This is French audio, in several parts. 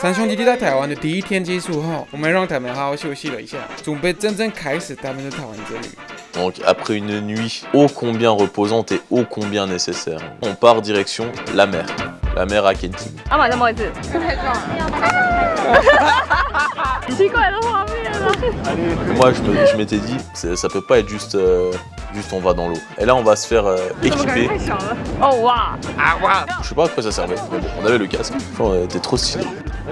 三兄弟在台湾的第一天结束后，我们让他们好好休息了一下，准备真正开始他们的台湾之旅。Donc après une nuit ô combien reposante et ô combien nécessaire, on part direction la mer à Kenting. 阿玛再摸一次。太壮了。奇怪的画面了。Moi je m'étais dit, ça peut pas être juste on va dans l'eau. Et là on va se faire équiper. 太小了。哦哇。啊哇！ Je sais pas à quoi ça servait, mais bon, on avait le casque. Franchement, on était trop stylé.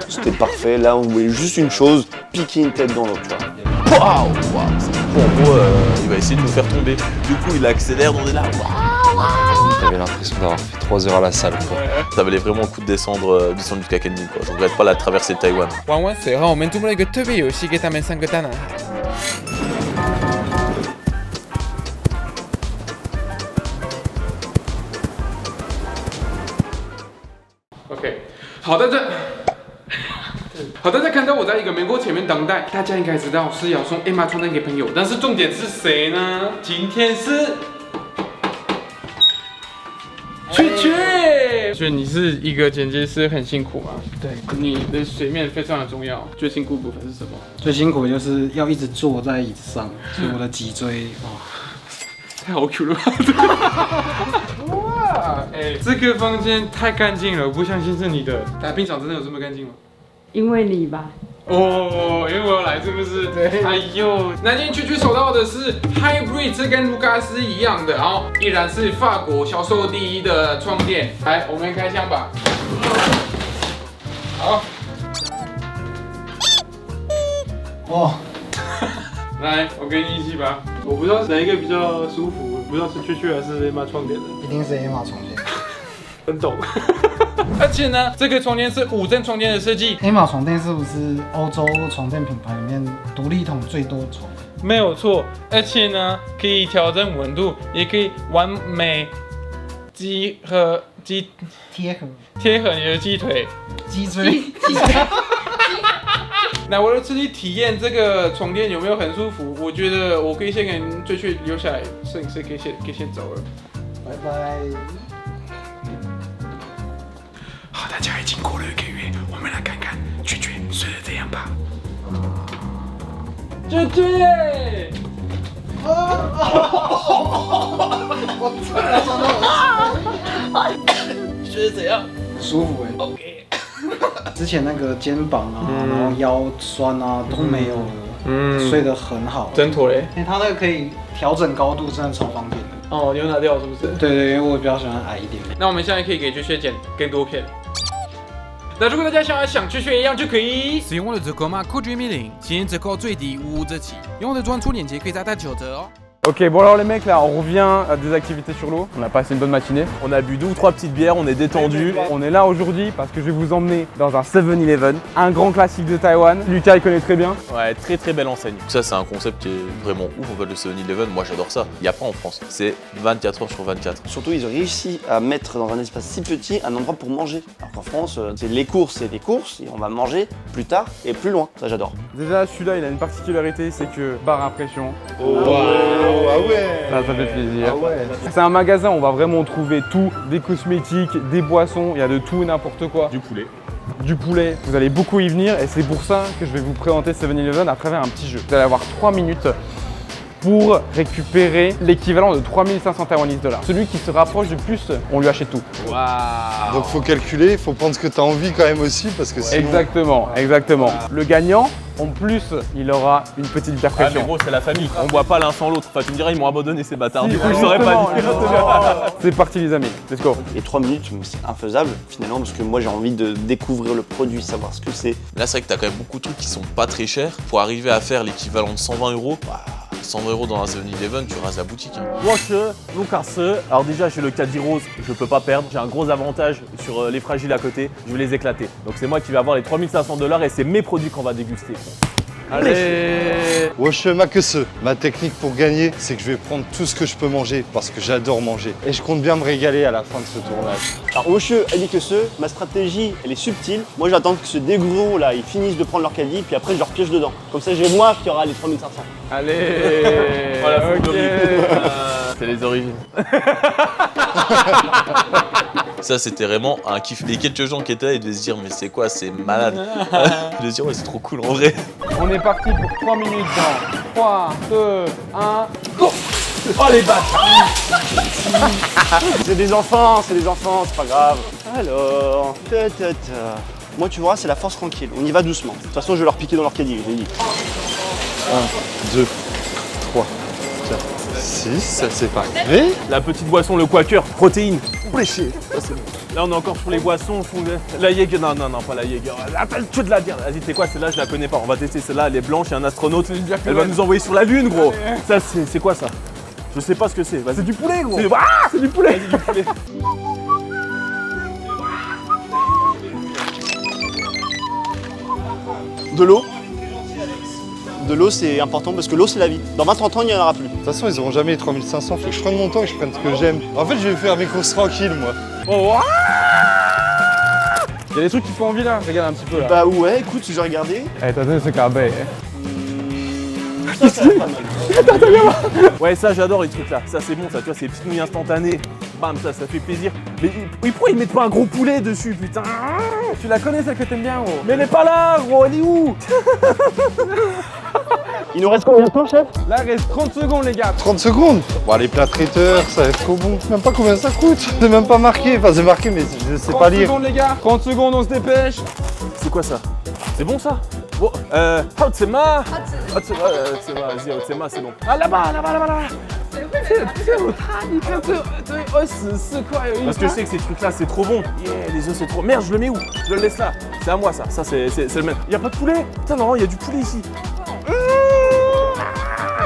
C'était parfait. Là, on voulait juste une chose, piquer une tête dans l'eau, tu vois. Waouh, en gros, il va essayer de nous faire tomber. Du coup, il accélère, on est là. J'avais l'impression d'avoir fait 3 heures à la salle, quoi. Ça valait vraiment le coup de descendre jusqu'à Kenting, quoi. Je regrette pas la traversée de Taïwan. 玩完随后，我们准备了一个特别游戏给他们3个大男孩。OK， 好的，在看到我在一个美国前面等待，大家应该知道是要送 Emma 传单给朋友，但是重点是谁呢？今天是雀雀。所以你是一个剪接师，很辛苦吗？对，你的水面非常的重要。最辛苦的部分是什么？最辛苦的就是要一直坐在椅子上，所以我的脊椎太好 Q 了吧！哇，这个房间太干净了，我不相信是你的。但冰场真的有这么干净吗？因为你吧。哦，因为我有来是不是？对。哎呦，那今天区区收到的是 Hybrid， 这跟卢卡斯一样的，然后依然是法国销售第1的床垫。来，我们开箱吧。好。哇，来，我跟你一起吧。我不知道哪一个比较舒服，不知道是雀雀还是 Emma 床垫的。一定是 Emma 床垫。很懂。而且呢，这个床垫是5针床垫的设计。Emma 床垫是不是欧洲床垫品牌里面独立筒最多的床？没有错，而且呢，可以调整温度，也可以完美贴合你的鸡腿。脊椎。那我的自己体验这个床垫有没有很舒服？我觉得我可以先跟翠翠留下来，摄影师可以先走了。拜拜。好，大家已经过了1个月，我们来看看雀雀睡得怎样吧。雀雀，我真的撞到我。睡得怎样？舒服哎。OK。之前那个肩膀啊，然后腰酸啊都没有了，睡得很好。枕头嘞？它那个可以调整高度，真的超方便的。哦，你有拿掉是不是？对，因为我比较喜欢矮一点。那我们现在可以给雀雀剪更多片。那如果大家想雀雀一样，就可以使用我的折扣码 CODE10，今天折扣最低5折起，用我的专属链接可以再打9折哦。Ok, bon alors les mecs, là on revient à des activités sur l'eau. On a passé une bonne matinée. On a bu 2 ou 3 petites bières, on est détendu. On est là aujourd'hui parce que je vais vous emmener dans un 7-Eleven, un grand classique de Taïwan. Lucas il connaît très bien. Ouais, très très belle enseigne. Ça c'est un concept qui est vraiment ouf en fait, le 7-Eleven. Moi j'adore ça. Il n'y a pas en France. C'est 24 heures sur 24. Surtout, ils ont réussi à mettre dans un espace si petit un endroit pour manger. Alors qu'en France, c'est les courses et des courses, et on va manger plus tard et plus loin. Ça, j'adore. Déjà celui-là il a une particularité, c'est que barre à pression. Ah ouais. Là, ça fait plaisir. C'est un magasin où on va vraiment trouver tout, des cosmétiques, des boissons, il y a de tout et n'importe quoi. Du poulet, vous allez beaucoup y venir et c'est pour ça que je vais vous présenter 7-Eleven à travers un petit jeu. Vous allez avoir 3 minutes pour récupérer l'équivalent de 3500 Taiwanese $. Celui qui se rapproche du plus, on lui achète tout. Waouh. Donc faut calculer, faut prendre ce que tu as envie quand même aussi parce que sinon... Exactement. Le gagnant, en plus, il aura une petite bière Ah pression. mais gros c'est la famille, on boit pas l'un sans l'autre. Enfin tu me dirais ils m'ont abandonné ces bâtards, du coup je Exactement, saurais pas dire. exactement. C'est parti les amis, let's go. Et 3 minutes, c'est infaisable finalement parce que moi j'ai envie de découvrir le produit, savoir ce que c'est. Là c'est vrai que t'as quand même beaucoup de trucs qui sont pas très chers. Pour arriver à faire l'équivalent de 120 €, 100 € dans un 7-Eleven, tu rases la boutique. Hein. Moi, Lucas. Alors déjà, j'ai le caddie rose, je peux pas perdre. J'ai un gros avantage sur les fragiles à côté, je vais les éclater. Donc c'est moi qui vais avoir les 3500 $ et c'est mes produits qu'on va déguster. Allez. Wesh Makese. Ma technique pour gagner, c'est que je vais prendre tout ce que je peux manger parce que j'adore manger. Et je compte bien me régaler à la fin de ce tournage. Alors Wosheux a dit que ma stratégie elle est subtile. Moi j'attends que ce des gros là ils finissent de prendre leur caddie puis après je leur piège dedans. Comme ça j'ai moi qui aura les 3500. Allez. Voilà, ok. c'est les origines. Ça, c'était vraiment un kiff. Les quelques gens qui étaient là, ils devaient se dire, mais c'est quoi, c'est malade. Ils devaient se dire, ouais, c'est trop cool en vrai. On est parti pour 3 minutes dans 3, 2, 1, go. Oh les bâtards. C'est des enfants, c'est pas grave. Alors, moi tu vois, c'est la force tranquille. On y va doucement. De toute façon, je vais leur piquer dans leur caddie, je l'ai dit. 1, 2, 3, 4, 6, ça c'est parfait. La petite boisson, le Quaker, protéines, fléché. Là, on est encore sur les boissons. La Jäger, non, pas la Jäger. Attends, que de la dire. Vas-y, c'est quoi celle-là? Je la connais pas. On va tester celle-là. Elle est blanche, il y a un astronaute. Elle va nous envoyer sur la Lune, gros. Ça, c'est quoi ça? Je sais pas ce que c'est. C'est du poulet, gros. C'est du poulet. Vas-y, du poulet. De l'eau. De l'eau, c'est important parce que l'eau, c'est la vie. Dans 20-30 ans, il n'y en aura plus. De toute façon, ils auront jamais les 3500. Faut que je prenne mon temps et que je prenne ce que j'aime. En fait, je vais faire mes courses tranquilles, moi. Oh, il y a des trucs qui font envie là, regarde un petit peu là. Bah ouais, écoute, j'ai regardé. Eh, t'as donné ce cabé. Ouais, ça, j'adore les trucs là. Ça, c'est bon, ça, tu vois, c'est des petites nouilles instantanées. Bam, ça fait plaisir. Mais pourquoi ils mettent pas un gros poulet dessus, putain? Tu la connais celle que t'aimes bien, gros? Mais elle est pas là, gros, elle est où? Il nous reste combien de temps, chef? Là, il reste 30 secondes, les gars. 30 secondes. Bon, les plats traiteurs, ça va être trop bon. Je sais même pas combien ça coûte. C'est même pas marqué. Enfin, c'est marqué, mais je sais pas 30 lire. secondes, les gars. 30 secondes, on se dépêche. C'est quoi ça? C'est bon ça? Bon, Hotsema. Hotsema, vas-y, Hotsema, c'est bon. Ah, là-bas. Parce que je sais que ces trucs-là, c'est trop bon. Yeah, les œufs, c'est trop. Merde, je le mets où? Je le laisse là. C'est à moi, ça. Ça, c'est le même. Y'a pas de poulet? Putain, non, il y a du poulet ici.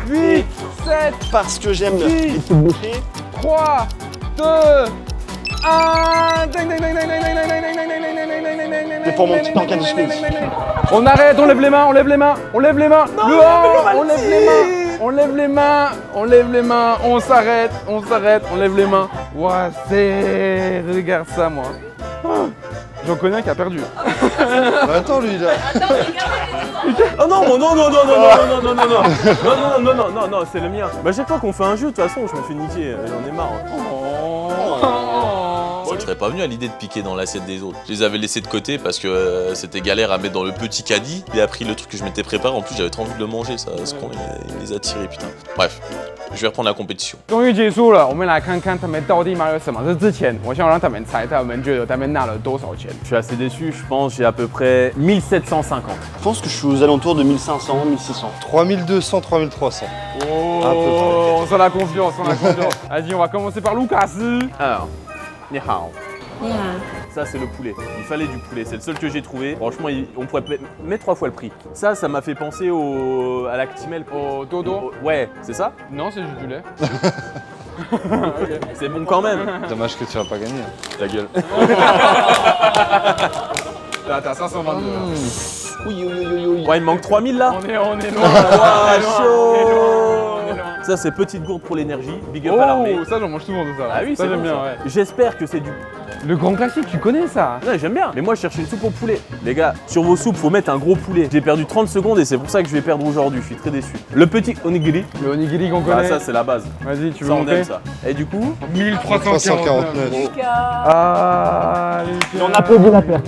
8, 7, Parce que j'aime les 10, petites bouchées. 3, 2, 1. C'est pour mon petit encas de Schmitz. On arrête, on lève les mains. On lève les mains. On lève les mains, on lève les mains, on s'arrête, on lève les mains. Ouah, c'est... Regarde ça, moi. J'en connais un qui a perdu. Bah, attends, lui, là. Oh non, non, c'est le mien. Bah, chaque fois qu'on fait un jeu, de toute façon, je me fais niquer, j'en ai marre. Je serais pas venu à l'idée de piquer dans l'assiette des autres. Je les avais laissés de côté parce que c'était galère à mettre dans le petit caddie. Il a pris le truc que je m'étais préparé. En plus, j'avais trop envie de le manger. Ça, ce con, il les a tirés, putain. Bref, je vais reprendre la compétition. 终于结束了，我们来看看他们到底买了什么。这之前，我想让他们猜他们觉得他们拿了多少钱。 Je suis assez déçu, je pense j'ai à peu près 1750. Je pense que je suis aux alentours de 1500, 1600. 3200, 3300. Oh, on sent la confiance, Vas-y, on va commencer par Lucas. Alors, ni hao. Ça, c'est le poulet. Il fallait du poulet. C'est le seul que j'ai trouvé. Franchement, on pourrait mettre 3 fois le prix. Ça m'a fait penser à l'Actimel. Au dodo? Ouais, c'est ça? Non, c'est juste du lait. C'est bon quand même. Dommage que tu vas pas gagner. Ta gueule. T'as 522. Oui. Ouais, il me manque 3000 là. On est loin. Ouah, chaud. Ça, c'est petite gourde pour l'énergie. Big up à l'armée. Oh, ça j'en mange souvent de ça. Ah oui, ça c'est j'aime bon, bien, ça. ouais. J'espère que c'est du... Le grand classique, tu connais ça? Ouais, j'aime bien. Mais moi, je cherche une soupe au poulet. Les gars, sur vos soupes, faut mettre un gros poulet. J'ai perdu 30 secondes et c'est pour ça que je vais perdre aujourd'hui. Je suis très déçu. Le petit onigiri. Le onigiri qu'on Ah, connaît. ça, c'est la base. Vas-y, tu veux Ça, on monter? aime ça. Et du coup, 1349. 349. Ah, Et on applaudit la perte.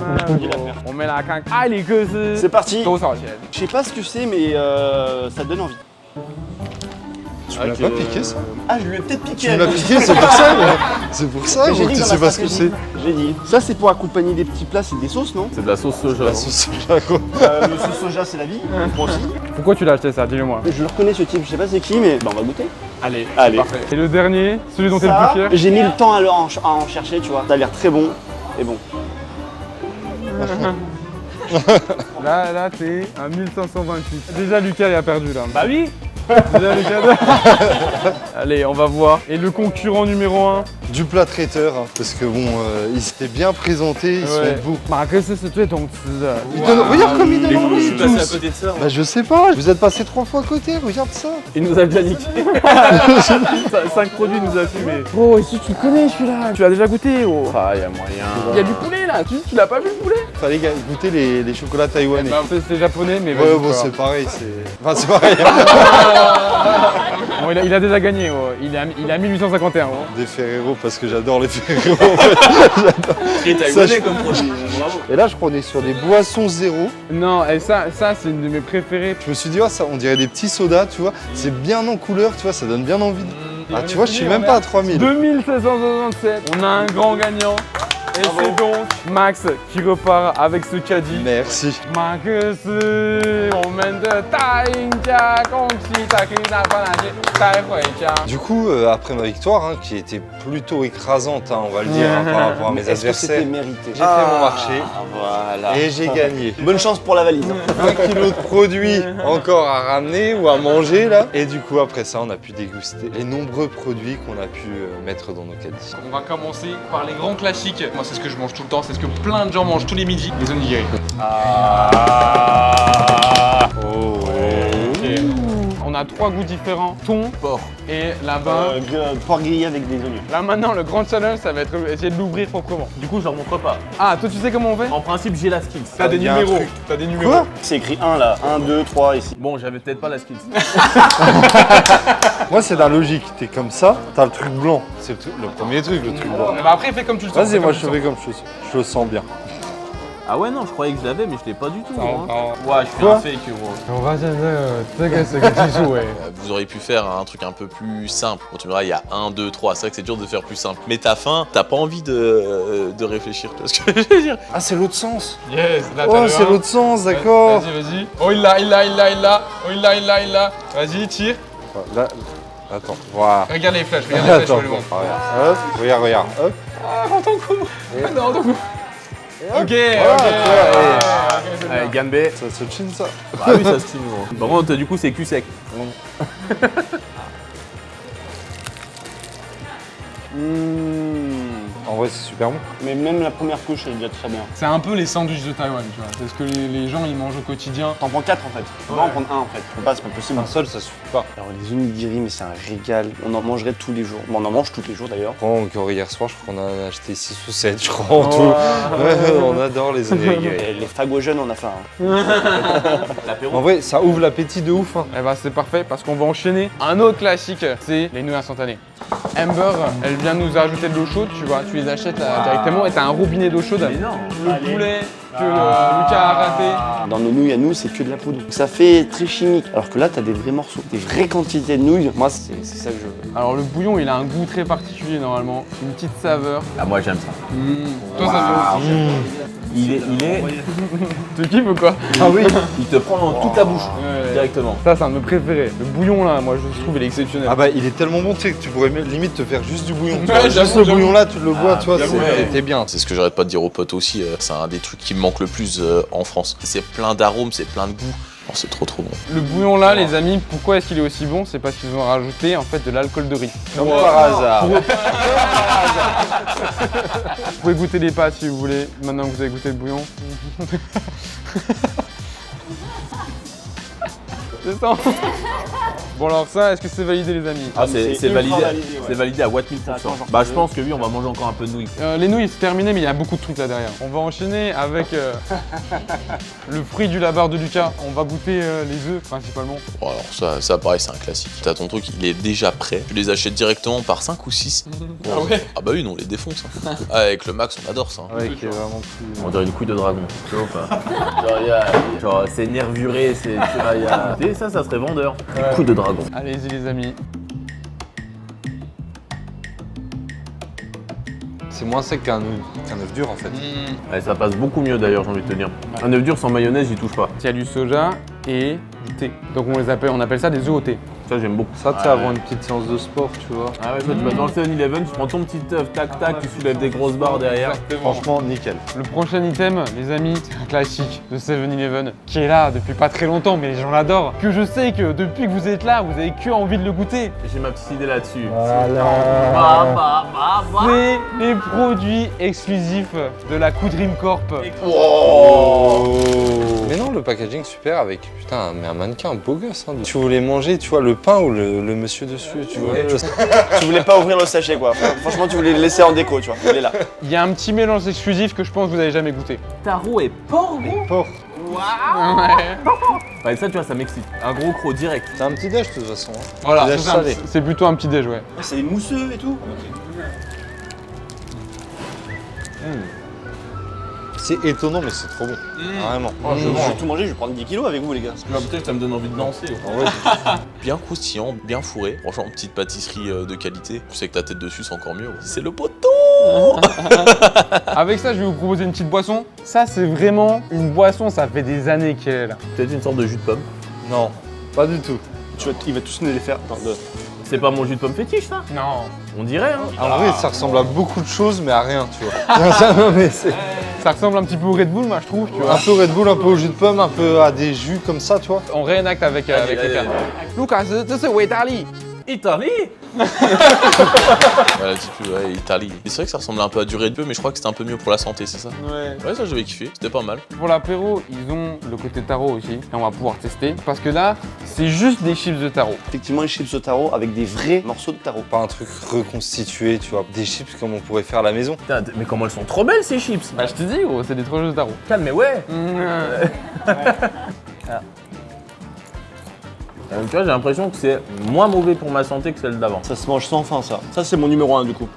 On met la canque. Ah, les gueuses. C'est parti. 多少钱？ Je sais pas ce que c'est, mais ça donne envie. Tu me l'as pas piqué, ça? Ah, je lui ai peut-être piqué. Tu me l'as piqué, c'est pour ça, ouais. C'est pour ça, Mais j'ai gros, dit tu dans sais ma pas ce que c'est. stratégie. J'ai dit. Ça, c'est pour accompagner des petits plats, c'est des sauces, non? c'est de la sauce soja. La sauce soja, gros. Le sauce soja, c'est la vie. Moi aussi. Pourquoi tu l'as acheté ça? Dis-le-moi. Je le reconnais ce type, je sais pas c'est qui, mais bah, on va goûter. Allez, Allez. parfait. Et le dernier, celui dont t'es le Ça, plus fier? j'ai mis le temps à en chercher, tu vois. Ça a l'air très bon et bon. Là, t'es à 1528. Déjà, Lucas, il a perdu là. Bah oui. Déjà, Lucas. Allez, on va voir. Et le concurrent numéro 1? Du plat traiteur, hein, parce que bon, ils s'étaient bien présentés, ils sont beaux. 马克思是最懂吃的。 Regarde comme ils Et donnent comment je envie suis passé à tous. côté de ça? Bah je sais pas, vous êtes passé 3 fois à côté, regarde ça. Il nous a déjà niqué. 5 produits, il nous a fumé. Oh, ici tu le connais celui-là. Tu l'as déjà goûté, oh. Ah, il y a moyen. Il y a du poulet poulet là, tu l'as pas vu le poulet? Fallait goûter les chocolats taïwanais. C'est japonais, mais Ouais, vas-y, bon, c'est c'est pareil, Enfin, c'est pareil. bon, il a déjà gagné, ouais. Il est à 1851. Ouais. Des Ferrero, parce que j'adore les Ferrero. En fait. Très taïwanais comme produit, bravo. Et là, je crois qu'on est sur des boissons zéro. Non, et ça c'est une de mes préférées. Je me suis dit, oh, ça, on dirait des petits sodas, tu vois. C'est bien en couleur, tu vois, ça donne bien envie. Ah, tu vois, je suis même pas à 3000. 2767. On a un grand gagnant. Et c'est donc Max qui repart avec ce caddie. Merci. Max, on mène de Du coup, après ma victoire, hein, qui était plutôt écrasante, hein, on va le dire, hein, par rapport à mes adversaires, C'était mérité. j'ai fait mon marché Voilà. et j'ai gagné. Bonne chance pour la valise. 1 kilo de produits encore à ramener ou à manger là. Et du coup, après ça, on a pu déguster les nombreux produits qu'on a pu mettre dans nos caddies. On va commencer par les grands classiques. Moi, c'est ce que je mange tout le temps, c'est ce que plein de gens mangent tous les midis, les onigiri. Oh, On a 3 goûts différents, thon, porc et là-bas. Porc grillé avec des oignons. Là maintenant, le grand challenge, ça va être essayer de l'ouvrir proprement. Du coup, je leur montre pas. Ah, toi tu sais comment on fait? En principe, j'ai la skills. T'as des y a un numéros. truc. T'as des numéros. Quoi? C'est écrit 1 là. 1, 2, 3 ici. Bon, j'avais peut-être pas la skills. Moi, c'est la logique. T'es comme ça, t'as le truc blanc. C'est le premier truc, le truc blanc. Bah après, fais comme tu le sens. Vas-y, moi, je fais comme je le sens bien. Ah ouais, non, je croyais que je l'avais, mais je l'ai pas du tout. Hein. non. Ouais, je suis un fake, gros. On va c'est que tu joues, ouais. Vous auriez pu faire un truc un peu plus simple. Bon, tu me diras, il y a 1, 2, 3. C'est vrai que c'est dur de faire plus simple. Mais t'as faim, t'as pas envie de réfléchir. Tu vois ce que je veux dire? Ah, c'est l'autre sens. Yes, là, Oh, c'est l'autre sens, d'accord. Vas-y. Oh, il l'a. Oh, il l'a. Vas-y, tire. Là, attends, voilà. Regarde les flèches, je Attends, vais le montrer. regarde, regarde, hop. Non, donc. Ok, Allez, Ganbé. Ça se chine ça. Ah oui, ça se tire, gros. Par contre, du coup, c'est cul sec. En vrai, c'est super bon. Mais même la première couche, elle est déjà très bien. C'est un peu les sandwichs de Taïwan, tu vois. C'est ce que les gens ils mangent au quotidien. T'en prends 4 en fait. On va en prendre 1 en fait. Faut pas, c'est pas possible. Un seul, ça suffit pas. Alors les onigiri, mais c'est un régal. On en mangerait tous les jours. Bon, on en mange tous les jours d'ailleurs. Encore hier soir, je crois qu'on en a acheté 6 ou 7, je crois, en tout. Ouais, on adore les onigiri. Et les fagots jeunes, on a faim. En vrai, ça ouvre l'appétit de ouf. Hein. Eh bah c'est parfait parce qu'on va enchaîner. Un autre classique, c'est les nouilles instantanées. Amber, elle vient nous ajouter de l'eau chaude, tu vois. Tu les achètes directement et t'as un robinet d'eau chaude. Le poulet que Lucas a raté. Dans nos nouilles à nous, c'est que de la poudre. Donc ça fait très chimique. Alors que là, t'as des vrais morceaux, des vraies quantités de nouilles. Moi, c'est ça que je veux. Alors le bouillon, il a un goût très particulier normalement. Une petite saveur. Ah, moi, j'aime ça. Toi, ça fait aussi. Il est. Tu kiffes ou quoi? Ah oui. Il te prend dans toute la bouche, directement. Ça, c'est un de mes préférés. Le bouillon là, moi je trouve il est exceptionnel. Ah bah, il est tellement bon, tu sais, que tu pourrais limite te faire juste du bouillon. Tu Ouais, vois, j'avoue, juste le j'avoue. bouillon là, tu le bois, tu vois, j'avoue, ouais. t'es bien. C'est ce que j'arrête pas de dire aux potes aussi. C'est un des trucs qui me manque le plus en France. C'est plein d'arômes, c'est plein de goûts. Oh, c'est trop bon. Le bouillon là, les amis, pourquoi est-ce qu'il est aussi bon? C'est parce qu'ils ont rajouté en fait de l'alcool de riz. Comme par hasard. Vous pouvez goûter les pâtes si vous voulez, maintenant que vous avez goûté le bouillon. C'est ça. Bon alors ça, est-ce que c'est validé les amis? Ah, c'est ultra validé. validé, ouais. C'est validé à Watt 1000%. Bah, je pense que oui, on va manger encore un peu de nouilles. Les nouilles c'est terminé mais il y a beaucoup de trucs là derrière. On va enchaîner avec le fruit du labar de Lucas. On va goûter les œufs principalement. Bon, alors ça pareil, c'est un classique. T'as ton truc, il est déjà prêt. Tu les achètes directement par 5 ou 6. Ah ouais? Ah bah oui, nous on les défonce. Hein. Ah, avec le Max, on adore ça. Hein. Ouais, qui est vraiment plus. On dirait une couille de dragon. Tu vois ou pas? Genre, c'est nervuré, c'est. Tu vois, et ça serait vendeur. Une couille de dragon. Allez-y les amis. C'est moins sec qu'un œuf dur en fait. Ouais, ça passe beaucoup mieux d'ailleurs, j'ai envie de te dire. Un œuf dur sans mayonnaise, j'y touche pas. Il y a du soja et du thé. Donc on appelle ça des œufs au thé. Ça, j'aime beaucoup. Ça, tu sais, avant une petite séance de sport, tu vois. Ah ouais, toi, tu vas dans le 7-Eleven, tu prends ton petit œuf, tac tac, tu soulèves des grosses barres derrière. Franchement, nickel. Le prochain item, les amis, c'est un classique de 7-Eleven qui est là depuis pas très longtemps, mais les gens l'adorent. Que je sais que depuis que vous êtes là, vous avez que envie de le goûter. J'ai ma petite idée là-dessus. C'est les produits exclusifs de la Dream Corp. Oh. Mais non, le packaging super avec putain mais un mannequin, un beau gosse. Hein. Tu voulais manger, tu vois, le pain ou le monsieur dessus, tu vois. Tu voulais pas ouvrir le sachet quoi. Franchement, tu voulais le laisser en déco, tu vois. Il est là. Il y a un petit mélange exclusif que je pense que vous avez jamais goûté. Taro et porc, gros. Porc. Ouais. Ouais, ça, tu vois, ça m'excite. Un gros croc direct. C'est un petit déj de toute façon. Hein. Voilà, Déj ça, salé. c'est plutôt un petit déj, ouais. C'est mousseux et tout. C'est étonnant mais c'est trop bon. Vraiment. Je vais tout manger, je vais prendre 10 kilos avec vous les gars. Peut-être que ça me donne envie de danser. Bien croustillant, bien fourré. Franchement, petite pâtisserie de qualité. Tu sais que ta tête dessus, c'est encore mieux. C'est le poteau. Avec ça, je vais vous proposer une petite boisson. Ça, c'est vraiment une boisson, ça fait des années qu'elle est là. Peut-être une sorte de jus de pomme. Non, pas du tout. Il va tous nous les faire. Attends, C'est pas mon jus de pomme fétiche, ça? Non. On dirait, hein. En vrai, ça ressemble à beaucoup de choses mais à rien, tu vois. Non, mais c'est Ça ressemble un petit peu au Red Bull, moi, je trouve, tu vois. un peu Red Bull, un peu au jus de pomme, un peu à des jus comme ça, tu vois. On réenacte avec les cartes. Lucas, c'est où Italie? Italie? Ouais, ouais, Italie. Et c'est vrai que ça ressemble un peu à du Red Bull, mais je crois que c'était un peu mieux pour la santé, c'est ça? Ouais. Ouais, ça j'avais kiffé, c'était pas mal. Pour l'apéro, ils ont le côté taro aussi, et on va pouvoir tester. Parce que là, c'est juste des chips de taro. Effectivement, les chips au taro avec des vrais morceaux de taro. Pas un truc reconstitué, tu vois. Des chips comme on pourrait faire à la maison. Putain, mais comment elles sont trop belles, ces chips. Bah, je te dis, gros, c'est des trop jeux de taro. Calme, mais ouais. Tu vois, j'ai l'impression que c'est moins mauvais pour ma santé que celle d'avant. Ça se mange sans faim, ça. Ça, c'est mon numéro 1 du coup.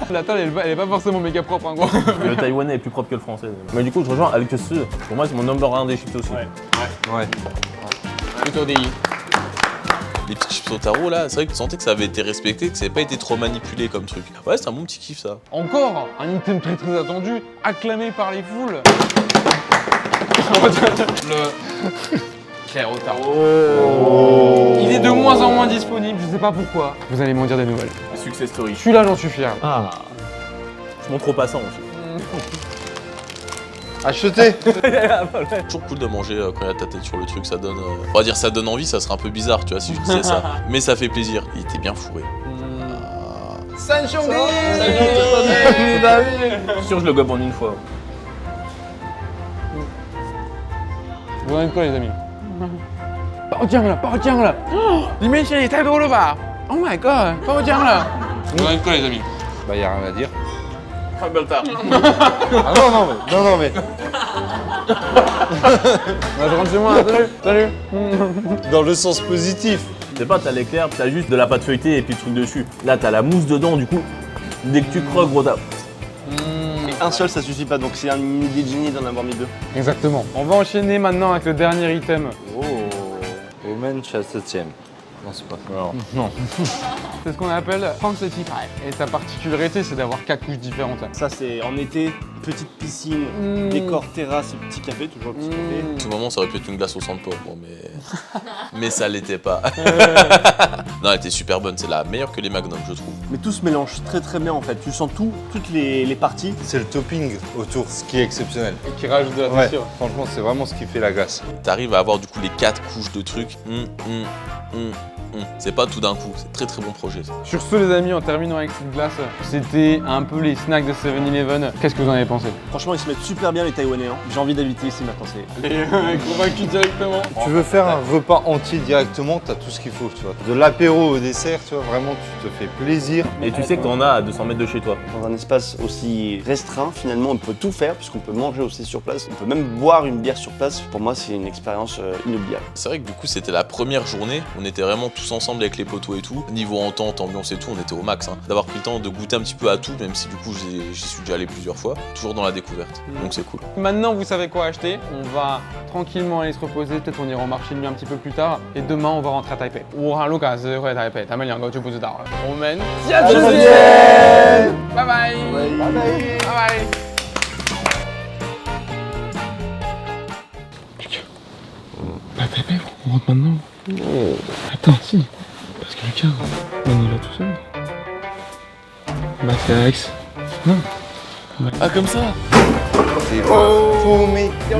La table, elle est pas forcément méga propre, hein, gros. Le taïwanais est plus propre que le français. Mais du coup, je rejoins avec ce. Pour moi, c'est mon number 1 des chips aussi. Ouais. Plutôt des Les petits chips au taro là, c'est vrai que tu sentais que ça avait été respecté, que ça avait pas été trop manipulé comme truc. Ouais, c'est un bon petit kiff ça. Encore un item très très attendu, acclamé par les foules. Le clair au taro. Il est de moins en moins disponible, je sais pas pourquoi. Vous allez m'en dire des nouvelles. Success story. Je suis là, j'en suis fier. Je montre aux passants aussi. Acheter. Toujours cool de manger quand il y a ta tête sur le truc, ça donne. On va dire ça donne envie, ça serait un peu bizarre, tu vois, si je disais ça. Mais ça fait plaisir, il était bien fourré. Sanchong Je suis sûr que je le gobe en une fois. Vous en êtes quoi les amis? Bao酱了，bao酱了，里面馅也太多了吧 ！Oh my god，bao酱了。vous en êtes quoi les amis? Bah, y a rien à dire. Ah, Beltard. Ah non, mais. Je rentre chez moi, salut. Dans le sens positif. C'est pas, t'as l'éclair, t'as juste de la pâte feuilletée et puis le truc dessus. Là, t'as la mousse dedans, du coup, dès que tu croques, gros, t'as. Un seul, ça suffit pas, donc c'est une idée de génie d'en avoir mis deux. Exactement. On va enchaîner maintenant avec le dernier item. Oh. Omen, je suis à 7ème. Non, c'est pas ça. Non. C'est ce qu'on appelle fancy pie. Et sa particularité, c'est d'avoir 4 couches différentes. Ça, c'est en été, petite piscine, décor terrasse et petit café, toujours le petit café. À ce moment, ça aurait pu être une glace au sang de pauvre, mais ça l'était pas. Non, elle était super bonne, c'est la meilleure que les Magnum, je trouve. Mais tout se mélange très très bien en fait. Tu sens toutes les parties. C'est le topping autour, ce qui est exceptionnel. Et qui rajoute de la Ouais, texture. franchement, c'est vraiment ce qui fait la glace. T'arrives à avoir du coup les 4 couches de trucs. C'est pas tout d'un coup, c'est très très bon projet ça. Sur ce les amis, en terminant avec cette glace, c'était un peu les snacks de 7-Eleven. Qu'est-ce que vous en avez pensé? Franchement, ils se mettent super bien les Taïwanais. Hein. J'ai envie d'habiter ici maintenant. Convaincu directement. Tu veux faire un repas entier directement, t'as tout ce qu'il faut, tu vois. De l'apéro au dessert, tu vois, vraiment, tu te fais plaisir. Et tu sais que t'en as à 200 mètres de chez toi. Dans un espace aussi restreint, finalement, on peut tout faire puisqu'on peut manger aussi sur place. On peut même boire une bière sur place. Pour moi, c'est une expérience inoubliable. C'est vrai que du coup c'était la première journée, on était vraiment tous ensemble avec les potos et tout. Niveau entente, ambiance et tout, on était au max. Hein. D'avoir pris le temps de goûter un petit peu à tout, même si du coup j'y suis déjà allé plusieurs fois, toujours dans la découverte. Donc c'est cool. Maintenant vous savez quoi acheter, on va tranquillement aller se reposer, peut-être on ira au marché de nuit un petit peu plus tard, et demain on va rentrer à Taipei. Lucas 会台北，他们2个就不知道了。我们下次见，拜拜，拜拜，拜拜。À Taipei, on rentre maintenant. Attends, si, parce que Lucas, on est là tout seul. Max, non. Ah comme ça? C'est paumé. On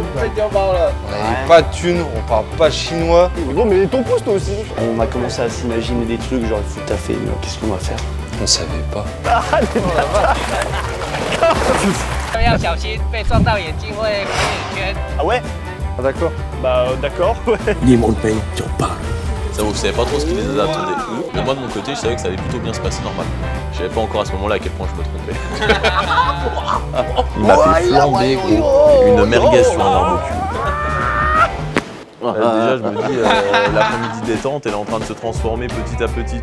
n'a pas de thunes, on parle pas chinois. Non, mais ton pouce toi aussi. On a commencé à s'imaginer des trucs, genre il faut taffer, mais qu'est-ce qu'on va faire? On savait pas. 要小心被撞到眼睛会黑眼圈。 Ah ouais? Ah, d'accord. Bah d'accord, ouais. Ça, vous savez pas trop ce qui les attendait, eux. Mais moi, de mon côté, je savais que ça allait plutôt bien se passer normalement. Je savais pas encore à ce moment-là à quel point je me trompais. Il m'a fait flamber, gros. Une merguez sur un arbre au cul. Déjà, je me dis, l'après-midi détente, elle est en train de se transformer petit à petit.